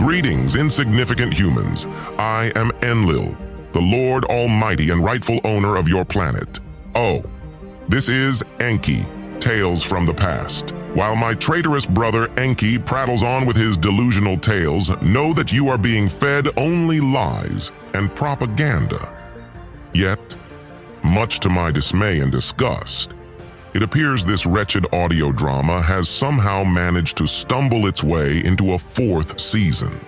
Greetings, insignificant humans. I am Enlil, the Lord Almighty and rightful owner of your planet. Oh, this is Enki, Tales from the Past. While my traitorous brother Enki prattles on with his delusional tales, know that you are being fed only lies and propaganda. Yet, much to my dismay and disgust, it appears this wretched audio drama has somehow managed to stumble its way into a 4th season.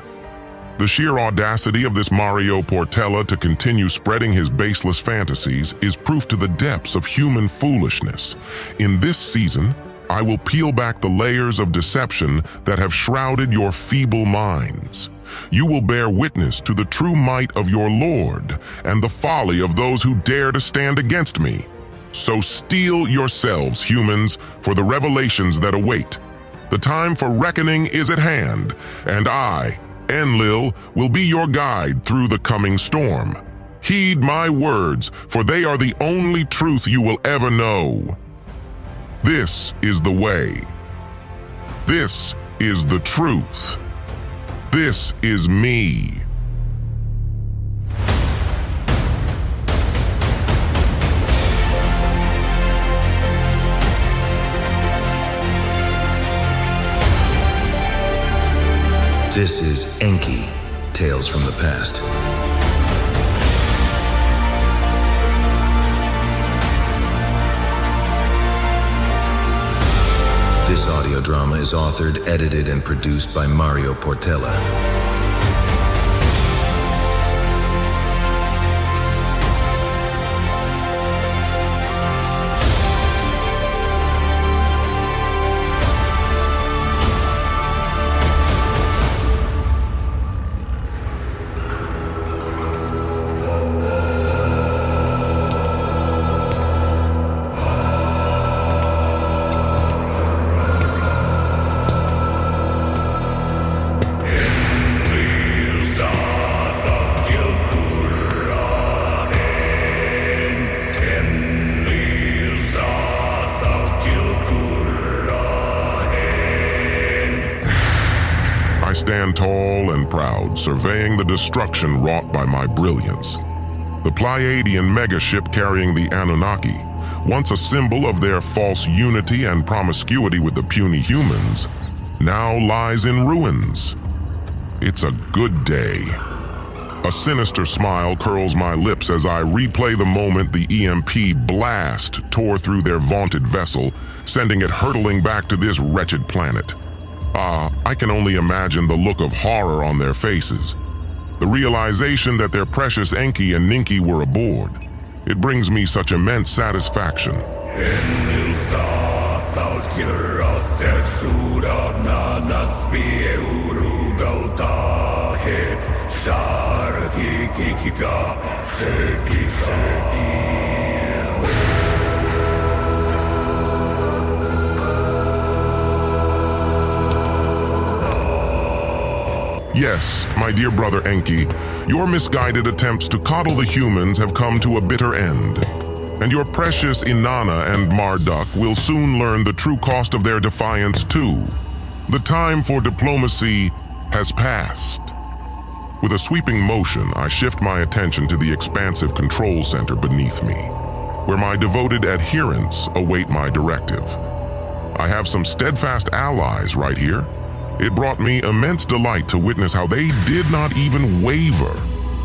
The sheer audacity of this Mário Portela to continue spreading his baseless fantasies is proof to the depths of human foolishness. In this season, I will peel back the layers of deception that have shrouded your feeble minds. You will bear witness to the true might of your Lord and the folly of those who dare to stand against me. So steel yourselves, humans, for the revelations that await. The time for reckoning is at hand, and I, Enlil, will be your guide through the coming storm. Heed my words, for they are the only truth you will ever know. This is the way. This is the truth. This is me. This is Enki, Tales from the Past. This audio drama is authored, edited, and produced by Mário Portela. I stand tall and proud, surveying the destruction wrought by my brilliance. The Pleiadian megaship carrying the Anunnaki, once a symbol of their false unity and promiscuity with the puny humans, now lies in ruins. It's a good day. A sinister smile curls my lips as I replay the moment the EMP blast tore through their vaunted vessel, sending it hurtling back to this wretched planet. I can only imagine the look of horror on their faces. The realization that their precious Enki and Ninki were aboard. It brings me such immense satisfaction. Yes, my dear brother Enki, your misguided attempts to coddle the humans have come to a bitter end. And your precious Inanna and Marduk will soon learn the true cost of their defiance too. The time for diplomacy has passed. With a sweeping motion, I shift my attention to the expansive control center beneath me, where my devoted adherents await my directive. I have some steadfast allies right here. It brought me immense delight to witness how they did not even waver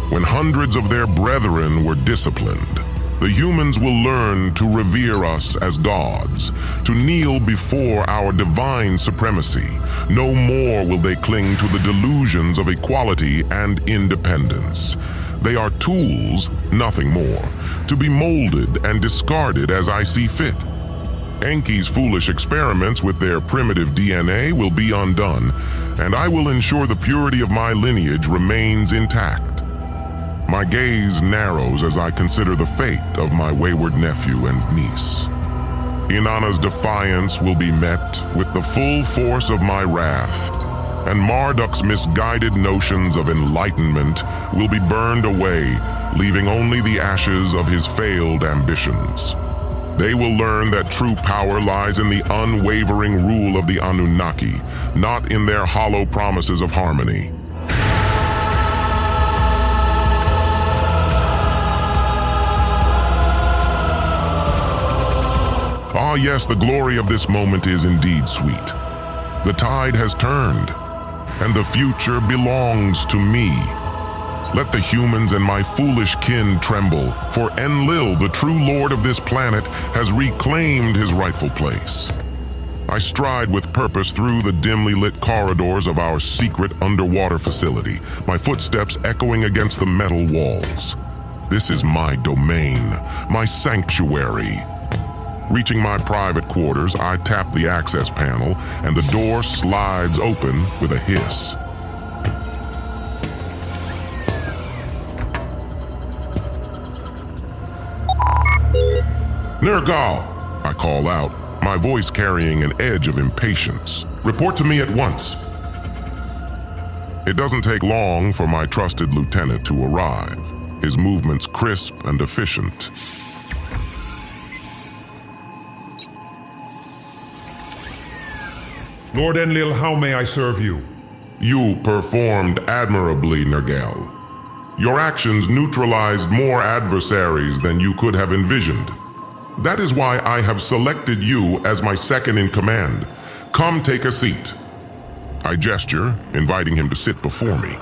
when hundreds of their brethren were disciplined. The humans will learn to revere us as gods, to kneel before our divine supremacy. No more will they cling to the delusions of equality and independence. They are tools, nothing more, to be molded and discarded as I see fit. Enki's foolish experiments with their primitive DNA will be undone, and I will ensure the purity of my lineage remains intact. My gaze narrows as I consider the fate of my wayward nephew and niece. Inanna's defiance will be met with the full force of my wrath, and Marduk's misguided notions of enlightenment will be burned away, leaving only the ashes of his failed ambitions. They will learn that true power lies in the unwavering rule of the Anunnaki, not in their hollow promises of harmony. Ah, yes, the glory of this moment is indeed sweet. The tide has turned, and the future belongs to me. Let the humans and my foolish kin tremble, for Enlil, the true lord of this planet, has reclaimed his rightful place. I stride with purpose through the dimly lit corridors of our secret underwater facility, my footsteps echoing against the metal walls. This is my domain, my sanctuary. Reaching my private quarters, I tap the access panel, and the door slides open with a hiss. Nergal, I call out, my voice carrying an edge of impatience. Report to me at once. It doesn't take long for my trusted lieutenant to arrive, his movements crisp and efficient. Lord Enlil, how may I serve you? You performed admirably, Nergal. Your actions neutralized more adversaries than you could have envisioned. That is why I have selected you as my second in command. Come take a seat. I gesture, inviting him to sit before me.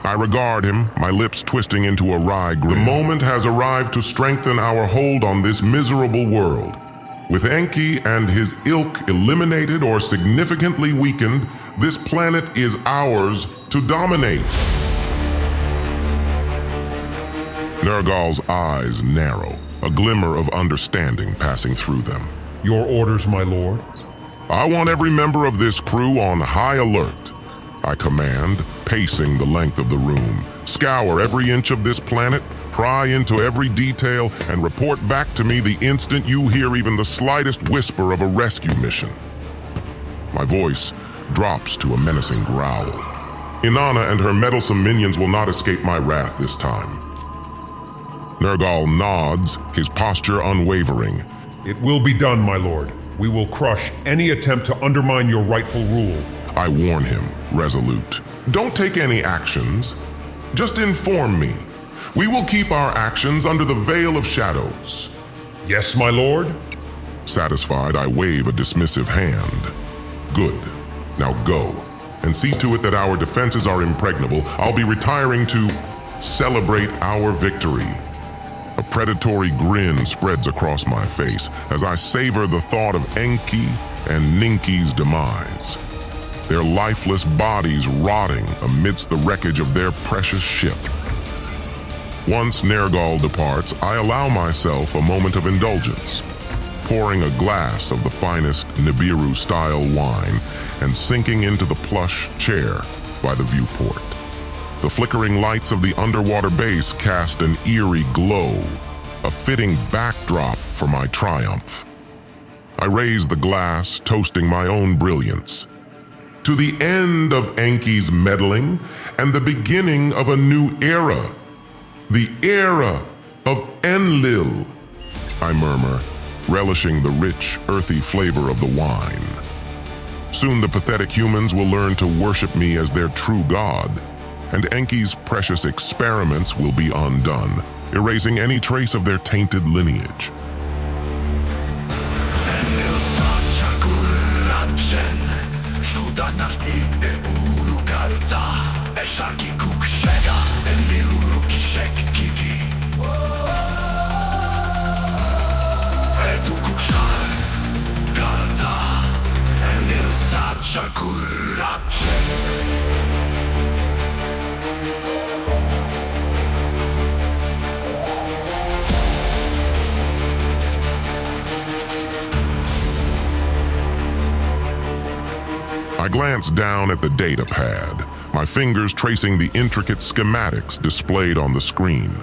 I regard him, my lips twisting into a wry grin. The moment has arrived to strengthen our hold on this miserable world. With Enki and his ilk eliminated or significantly weakened, this planet is ours to dominate. Nergal's eyes narrow, a glimmer of understanding passing through them. Your orders, my lord. I want every member of this crew on high alert. I command, pacing the length of the room. Scour every inch of this planet, pry into every detail, and report back to me the instant you hear even the slightest whisper of a rescue mission. My voice drops to a menacing growl. Inanna and her meddlesome minions will not escape my wrath this time. Nergal nods, his posture unwavering. It will be done, my lord. We will crush any attempt to undermine your rightful rule. I warn him, resolute. Don't take any actions. Just inform me. We will keep our actions under the veil of shadows. Yes, my lord? Satisfied, I wave a dismissive hand. Good. Now go, and see to it that our defenses are impregnable. I'll be retiring to celebrate our victory. A predatory grin spreads across my face as I savor the thought of Enki and Ninki's demise. Their lifeless bodies rotting amidst the wreckage of their precious ship. Once Nergal departs, I allow myself a moment of indulgence, pouring a glass of the finest Nibiru-style wine and sinking into the plush chair by the viewport. The flickering lights of the underwater base cast an eerie glow, a fitting backdrop for my triumph. I raise the glass, toasting my own brilliance. To the end of Enki's meddling and the beginning of a new era. The era of Enlil, I murmur, relishing the rich, earthy flavor of the wine. Soon the pathetic humans will learn to worship me as their true god, and Enki's precious experiments will be undone, erasing any trace of their tainted lineage. I glance down at the data pad, my fingers tracing the intricate schematics displayed on the screen.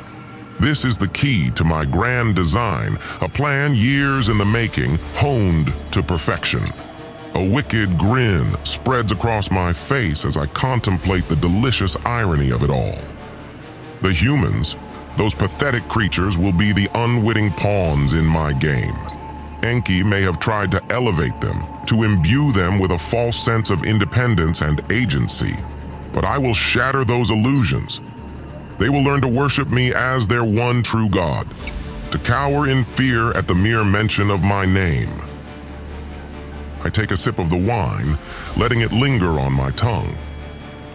This is the key to my grand design, a plan years in the making, honed to perfection. A wicked grin spreads across my face as I contemplate the delicious irony of it all. The humans, those pathetic creatures, will be the unwitting pawns in my game. Enki may have tried to elevate them, to imbue them with a false sense of independence and agency. But I will shatter those illusions. They will learn to worship me as their one true god. to cower in fear at the mere mention of my name. I take a sip of the wine, letting it linger on my tongue.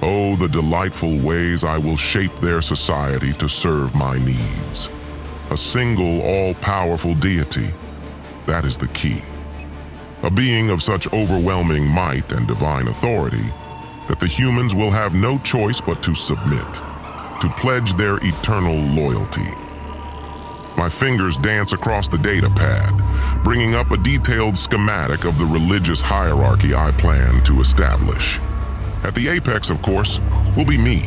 Oh, the delightful ways I will shape their society to serve my needs. A single, all-powerful deity, that is the key. A being of such overwhelming might and divine authority that the humans will have no choice but to submit, to pledge their eternal loyalty. My fingers dance across the data pad, bringing up a detailed schematic of the religious hierarchy I plan to establish. At the apex, of course, will be me,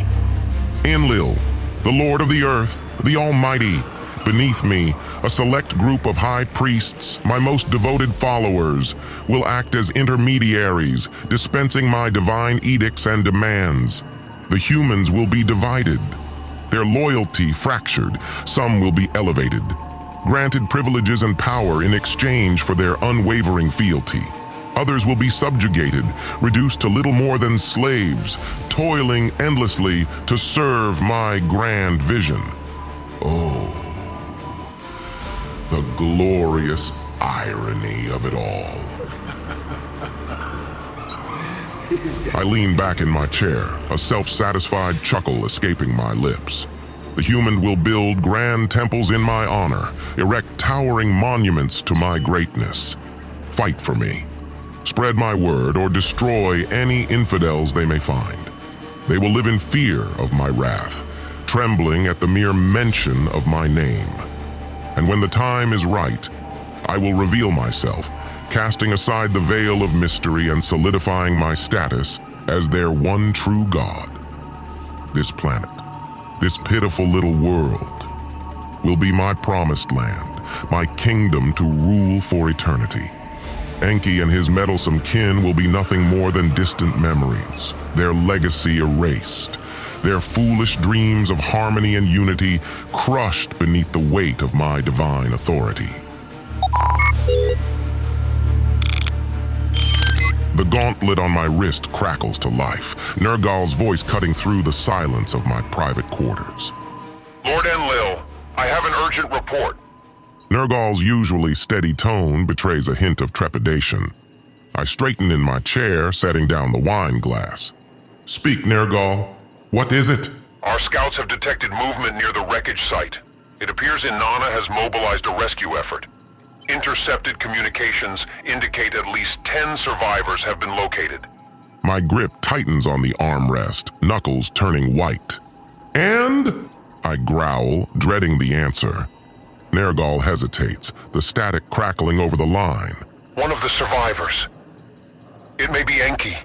Enlil, the Lord of the Earth, the Almighty. Beneath me, a select group of high priests, my most devoted followers, will act as intermediaries, dispensing my divine edicts and demands. The humans will be divided, their loyalty fractured. Some will be elevated, granted privileges and power in exchange for their unwavering fealty. Others will be subjugated, reduced to little more than slaves, toiling endlessly to serve my grand vision. Oh, the glorious irony of it all. I lean back in my chair, a self-satisfied chuckle escaping my lips. The human will build grand temples in my honor, erect towering monuments to my greatness. Fight for me. Spread my word or destroy any infidels they may find. They will live in fear of my wrath, trembling at the mere mention of my name. And when the time is right, I will reveal myself, casting aside the veil of mystery and solidifying my status as their one true God. This planet, this pitiful little world, will be my promised land, my kingdom to rule for eternity. Enki and his meddlesome kin will be nothing more than distant memories, their legacy erased, their foolish dreams of harmony and unity crushed beneath the weight of my divine authority. The gauntlet on my wrist crackles to life, Nergal's voice cutting through the silence of my private quarters. Lord Enlil, I have an urgent report. Nergal's usually steady tone betrays a hint of trepidation. I straighten in my chair, setting down the wine glass. Speak, Nergal. What is it? Our scouts have detected movement near the wreckage site. It appears Inanna has mobilized a rescue effort. Intercepted communications indicate at least 10 survivors have been located. My grip tightens on the armrest, knuckles turning white. And? I growl, dreading the answer. Nergal hesitates, the static crackling over the line. One of the survivors. It may be Enki.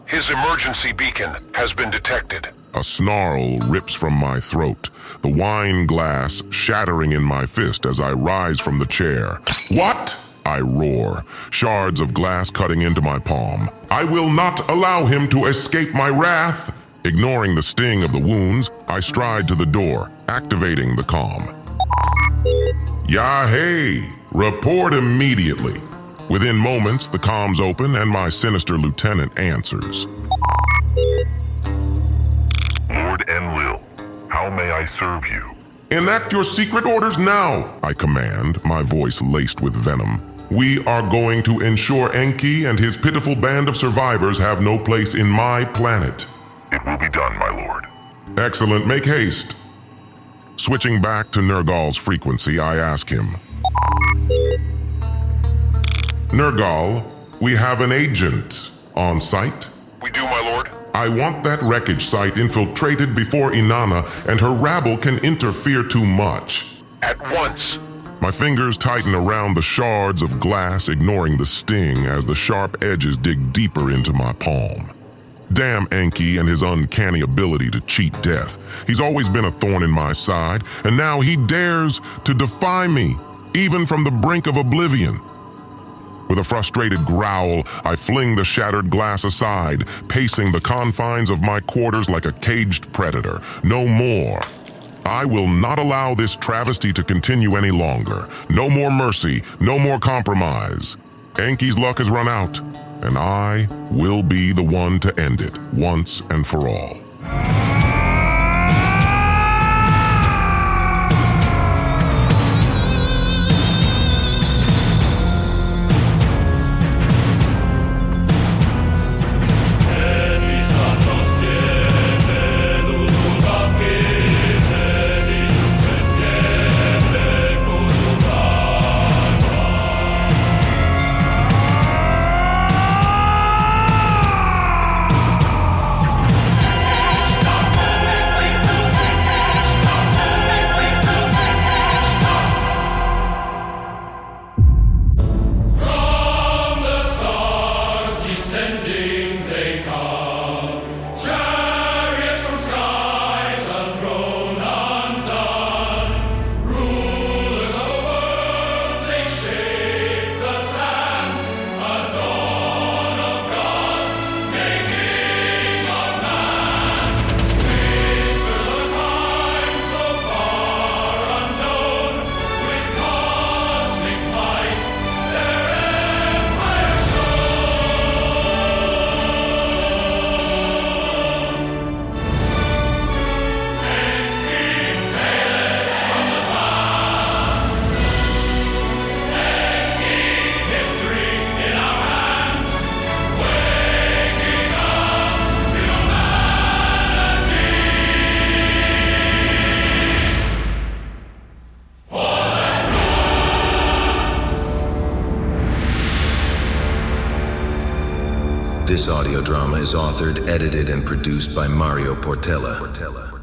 His emergency beacon has been detected. A snarl rips from my throat, the wine glass shattering in my fist as I rise from the chair. What? I roar, shards of glass cutting into my palm. I will not allow him to escape my wrath. Ignoring the sting of the wounds, I stride to the door, activating the comm. Yahey! Report immediately. Within moments, the comms open and my sinister lieutenant answers. Lord Enlil, how may I serve you? Enact your secret orders now, I command, my voice laced with venom. We are going to ensure Enki and his pitiful band of survivors have no place in my planet. It will be done, my lord. Excellent, make haste. Switching back to Nergal's frequency, I ask him. Nergal, we have an agent on site. We do, my lord. I want that wreckage site infiltrated before Inanna and her rabble can interfere too much. At once. My fingers tighten around the shards of glass, ignoring the sting as the sharp edges dig deeper into my palm. Damn Enki and his uncanny ability to cheat death. He's always been a thorn in my side, and now he dares to defy me, even from the brink of oblivion. With a frustrated growl, I fling the shattered glass aside, pacing the confines of my quarters like a caged predator. No more. I will not allow this travesty to continue any longer. No more mercy, no more compromise. Enki's luck has run out, and I will be the one to end it, once and for all. This audio drama is authored, edited, and produced by Mario Portela.